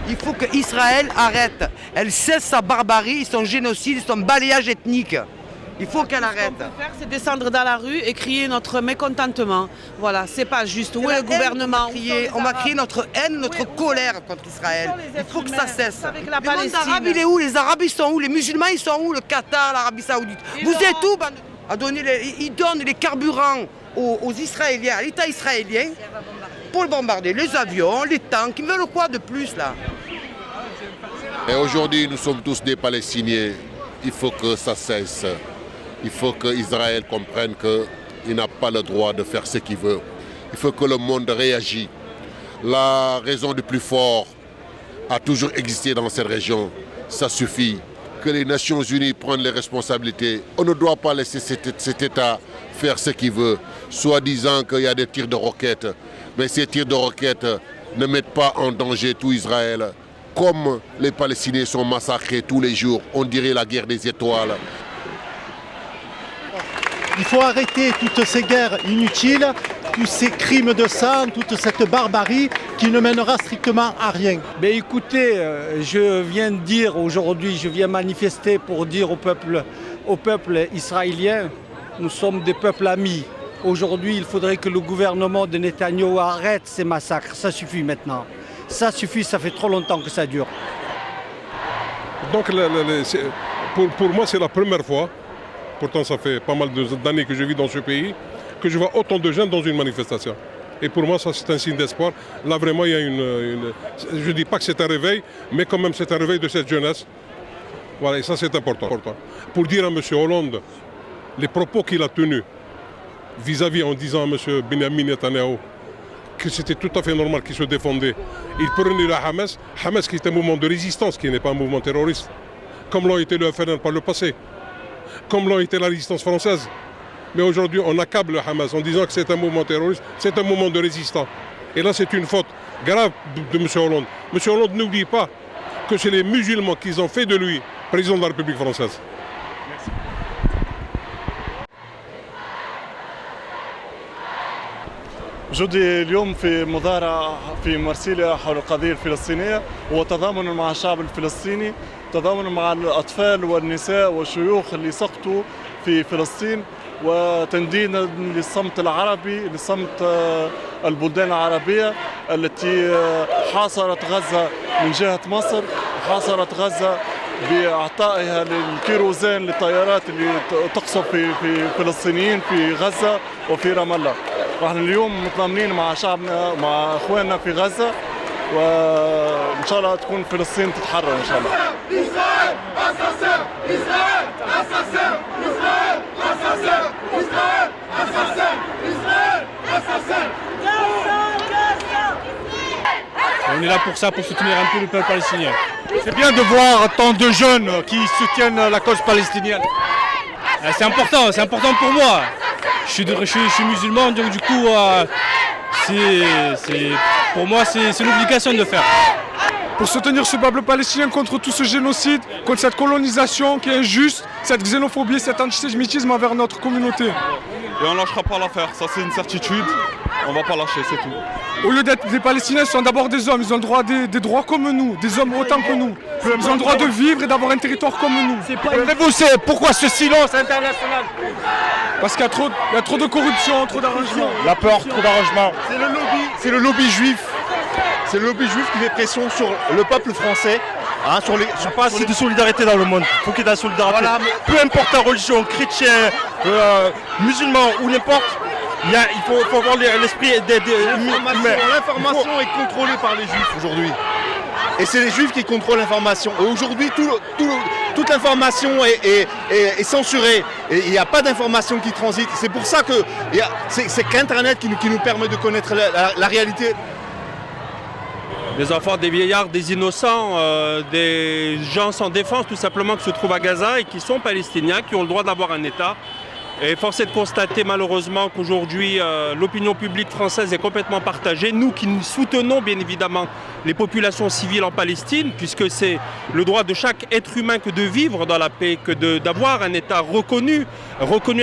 Il faut qu'Israël arrête. Elle cesse sa barbarie, son génocide, son balayage ethnique. Il faut qu'elle arrête. Ce qu'on peut faire, c'est descendre dans la rue et crier notre mécontentement. Voilà, c'est pas juste. Où est le gouvernement? On va crier notre haine, notre colère contre Israël. Il faut que ça cesse. Avec la Le monde Palestine. arabe, il est où? Les Arabes, ils sont où? Les musulmans, ils sont où? Le Qatar, l'Arabie Saoudite. Vous êtes où? Ils donnent les carburants aux Israéliens, à l'État israélien, pour le bombarder. Les avions, les tanks, ils veulent quoi de plus là? Et aujourd'hui, nous sommes tous des Palestiniens. Il faut que ça cesse. Il faut qu'Israël comprenne qu'il n'a pas le droit de faire ce qu'il veut. Il faut que le monde réagisse. La raison du plus fort a toujours existé dans cette région. Ça suffit. Que les Nations Unies prennent les responsabilités. On ne doit pas laisser cet État faire ce qu'il veut, soit disant qu'il y a des tirs de roquettes. Mais ces tirs de roquettes ne mettent pas en danger tout Israël. Comme les Palestiniens sont massacrés tous les jours, on dirait la guerre des étoiles. Il faut arrêter toutes ces guerres inutiles, tous ces crimes de sang, toute cette barbarie qui ne mènera strictement à rien. Mais écoutez, je viens de dire aujourd'hui, je viens manifester pour dire au peuple israélien, nous sommes des peuples amis. Aujourd'hui, il faudrait que le gouvernement de Netanyahou arrête ces massacres. Ça suffit maintenant. Ça suffit, ça fait trop longtemps que ça dure. Donc pour moi, c'est la première fois, pourtant ça fait pas mal d'années que je vis dans ce pays, que je vois autant de jeunes dans une manifestation. Et pour moi, ça c'est un signe d'espoir. Là vraiment, il y a je ne dis pas que c'est un réveil, mais quand même c'est un réveil de cette jeunesse. Voilà, et ça c'est important. Pour dire à M. Hollande, les propos qu'il a tenus vis-à-vis en disant à M. Benjamin Netanyahu que c'était tout à fait normal qu'il se défendait. Il prenait la Hamas qui est un mouvement de résistance, qui n'est pas un mouvement terroriste, comme l'ont été le FNL par le passé, comme l'ont été la résistance française. Mais aujourd'hui, on accable le Hamas en disant que c'est un mouvement terroriste, c'est un mouvement de résistance. Et là, c'est une faute grave de M. Hollande. M. Hollande n'oublie pas que c'est les musulmans qui ont fait de lui président de la République française. جودي اليوم في مظاهرة في مرسيليا حول القضية الفلسطينية وتضامنا مع الشعب الفلسطيني، تضامنا مع الأطفال والنساء والشيوخ اللي سقطوا في فلسطين، وتنديدا للصمت العربي، لصمت البلدان العربية التي حاصرت غزة من جهة مصر، حاصرت غزة بإعطائها للكيروزان للطيارات اللي تقصف في فلسطينيين في غزة وفي رام الله. نحن اليوم متضامنين مع شعبنا مع اخواننا في غزه، وان شاء الله تكون فلسطين تتحرر ان شاء الله. إسرائيل أساسا، إسرائيل أساسا، إسرائيل أساسا، إسرائيل أساسا، إسرائيل أساسا. On est là pour ça, pour soutenir un peu le peuple palestinien. C'est bien de voir tant de jeunes qui soutiennent la cause palestinienne. C'est important pour moi. Je suis musulman, donc du coup, pour moi, c'est l'obligation de le faire. Pour soutenir ce peuple palestinien contre tout ce génocide, contre cette colonisation qui est injuste, cette xénophobie, cet antisémitisme envers notre communauté. Et on ne lâchera pas l'affaire, ça c'est une certitude, on ne va pas lâcher, c'est tout. Au lieu d'être des Palestiniens, ce sont d'abord des hommes, ils ont le droit des droits comme nous, des hommes autant que nous. Ils ont le droit de vivre et d'avoir un territoire comme nous. Mais vous savez pourquoi ce silence international? Parce qu'il y a trop de corruption, trop d'arrangements. La peur, trop d'arrangements. C'est le lobby juif. C'est le lobby juif qui fait pression sur le peuple français. Hein, il n'y a pas assez de solidarité dans le monde. Il faut qu'il y ait de la solidarité. Voilà, peu importe la religion, chrétien, musulman ou n'importe, il faut avoir l'esprit des humains. L'information est contrôlée par les juifs aujourd'hui. Et c'est les juifs qui contrôlent l'information. Et aujourd'hui, toute l'information est censurée. Et il n'y a pas d'information qui transite. C'est pour ça que c'est qu'Internet qui nous permet de connaître la réalité. Des enfants, des vieillards, des innocents, des gens sans défense tout simplement qui se trouvent à Gaza et qui sont palestiniens, qui ont le droit d'avoir un État Et force est de constater malheureusement qu'aujourd'hui l'opinion publique française est complètement partagée. Nous qui soutenons bien évidemment les populations civiles en Palestine, puisque c'est le droit de chaque être humain que de vivre dans la paix, que d'avoir un État reconnu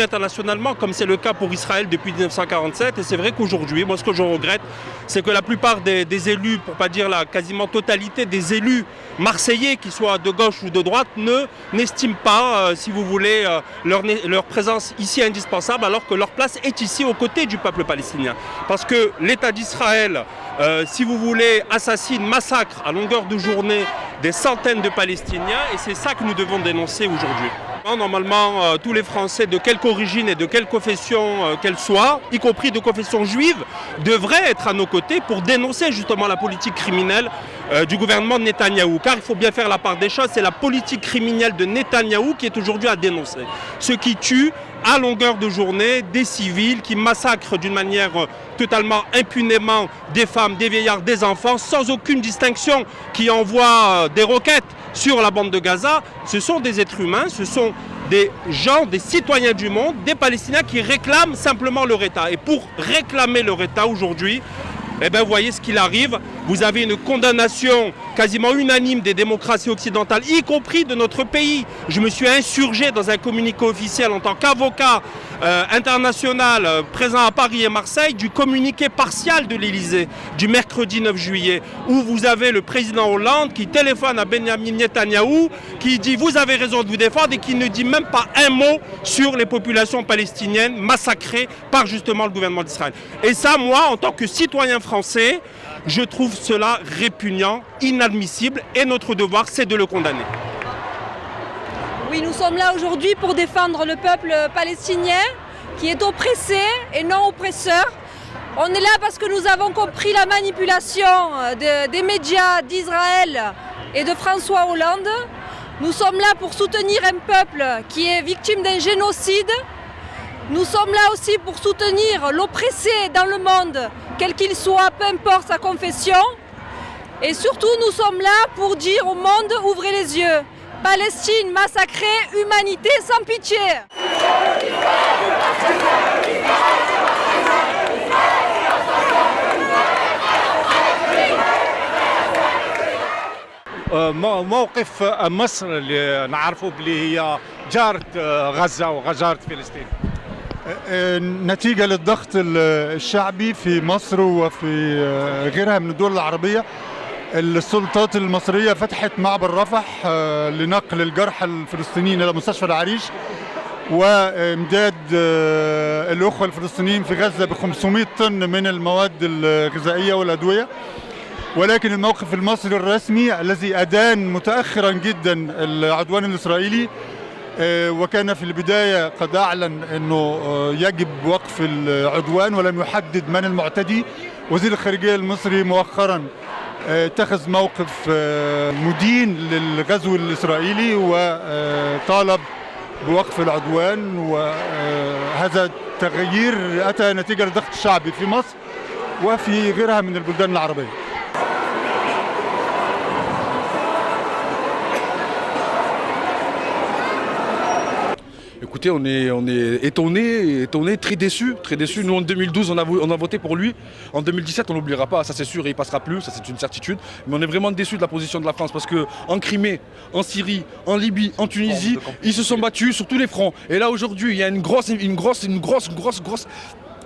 internationalement, comme c'est le cas pour Israël depuis 1947. Et c'est vrai qu'aujourd'hui, moi ce que je regrette, c'est que la plupart des élus, pour ne pas dire la quasiment totalité des élus marseillais, qu'ils soient de gauche ou de droite, n'estiment pas, si vous voulez, leur présence ici indispensable, alors que leur place est ici aux côtés du peuple palestinien. Parce que l'État d'Israël, si vous voulez, assassine, massacre à longueur de journée des centaines de Palestiniens, et c'est ça que nous devons dénoncer aujourd'hui. Normalement, tous les Français, de quelque origine et de quelque confession qu'elle soit, y compris de confession juive, devraient être à nos côtés pour dénoncer justement la politique criminelle du gouvernement de Netanyahou. Car il faut bien faire la part des choses, c'est la politique criminelle de Netanyahou qui est aujourd'hui à dénoncer. Ce qui tue à longueur de journée des civils, qui massacrent d'une manière totalement impunément des femmes, des vieillards, des enfants, sans aucune distinction, qui envoient des roquettes sur la bande de Gaza. Ce sont des êtres humains, ce sont des gens, des citoyens du monde, des Palestiniens qui réclament simplement leur État. Et pour réclamer leur État aujourd'hui, eh bien, vous voyez ce qu'il arrive. Vous avez une condamnation quasiment unanime des démocraties occidentales, y compris de notre pays. Je me suis insurgé dans un communiqué officiel en tant qu'avocat international présent à Paris et Marseille du communiqué partial de l'Élysée du mercredi 9 juillet, où vous avez le président Hollande qui téléphone à Benjamin Netanyahou, qui dit vous avez raison de vous défendre, et qui ne dit même pas un mot sur les populations palestiniennes massacrées par justement le gouvernement d'Israël. Et ça, moi, en tant que citoyen français, je trouve cela répugnant, inadmissible, et notre devoir, c'est de le condamner. Oui, nous sommes là aujourd'hui pour défendre le peuple palestinien qui est oppressé et non oppresseur. On est là parce que nous avons compris la manipulation des médias d'Israël et de François Hollande. Nous sommes là pour soutenir un peuple qui est victime d'un génocide. Nous sommes là aussi pour soutenir l'oppressé dans le monde, quel qu'il soit, peu importe sa confession. Et surtout, nous sommes là pour dire au monde, ouvrez les yeux. Palestine massacrée, humanité sans pitié. موقف مصر اللي نعرفه بلي هي جارة غزة وجارة فلسطين. نتيجة للضغط الشعبي في مصر وفي غيرها من الدول العربية، السلطات المصرية فتحت معبر رفح لنقل الجرحى الفلسطينيين إلى مستشفى العريش، وامداد الأخوة الفلسطينيين في غزة ب 500 طن من المواد الغذائية والأدوية. ولكن الموقف المصري الرسمي الذي أدان متأخرا جدا العدوان الإسرائيلي، وكان في البداية قد أعلن أنه يجب وقف العدوان ولم يحدد من المعتدي. وزير الخارجية المصري مؤخرا اتخذ موقف مدين للغزو الإسرائيلي وطالب بوقف العدوان، وهذا التغيير أتى نتيجة للضغط الشعبي في مصر وفي غيرها من البلدان العربية. Écoutez, on est étonné, très déçu. Nous en 2012 on a voté pour lui. En 2017 on n'oubliera pas, ça c'est sûr, et il passera plus, ça c'est une certitude. Mais on est vraiment déçu de la position de la France parce qu'en Crimée, en Syrie, en Libye, en Tunisie, ils se sont battus sur tous les fronts. Et là aujourd'hui il y a une grosse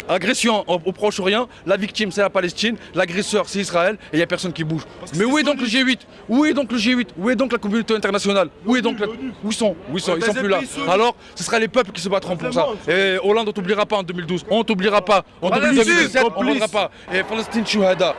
agression au Proche-Orient. La victime c'est la Palestine, l'agresseur c'est Israël, et il n'y a personne qui bouge. Mais où est donc le G8 ? Où est donc le G8 ? Où est donc la communauté internationale ? Où est donc où sont Ils sont plus là. Alors ce sera les peuples qui se battront pour ça. Et Hollande on t'oubliera pas en 2012. On t'oubliera pas. En 2017 on ne reviendra pas. Et Palestine Shuhada.